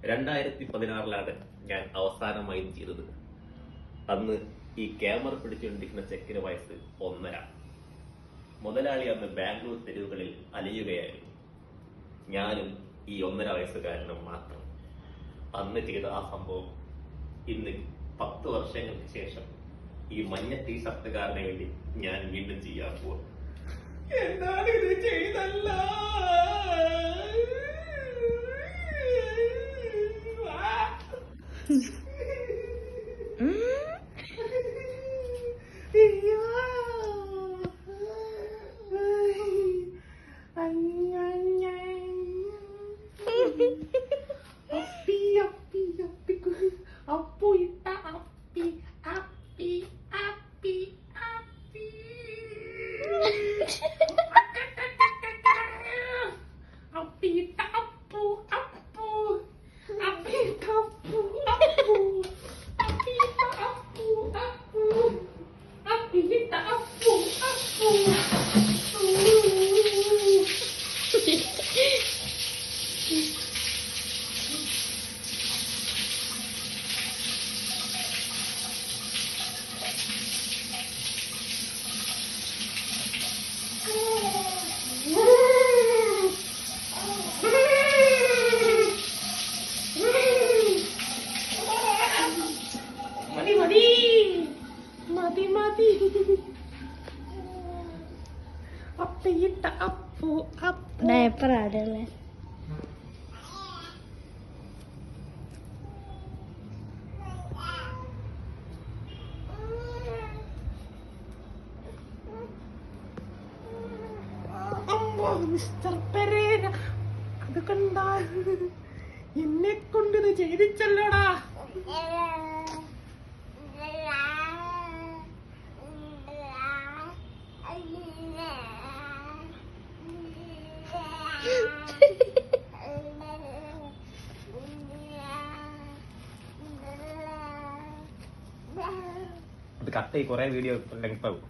2016 ഞാൻ അവസാനമായി ചെയ്തത്. അന്ന് ഈ ക്യാമറ പിടിച്ചുകൊണ്ടിരിക്കുന്ന ചെക്കിന് വയസ്സ് 1.5. മുതലാളി അന്ന് ബാംഗ്ലൂർ തെരുവുകളിൽ അലിയുകയായിരുന്നു. ഞാനും ഈ 1.5 വയസ്സുകാരനും മാത്രം. അന്ന് ചെയ്ത ആ സംഭവം ഇന്ന് 10 വർഷങ്ങൾക്ക് ശേഷം ഈ മഞ്ഞ ടീഷർട്ടുകാരന് വേണ്ടി ഞാൻ വീണ്ടും ചെയ്യാൻ പോകും. എന്താണ് ഇത് ചെയ്തല്ല? ഡയപ്പർ ആടല്ലേ? മിസ്റ്റർ പെരേര, അത് കണ്ടാ എന്നെ കൊണ്ടിത് ചെയ്തിച്ചല്ലോടാ. അത് കട്ട് കുറെ വീഡിയോ ലെങ്ത് ആവും.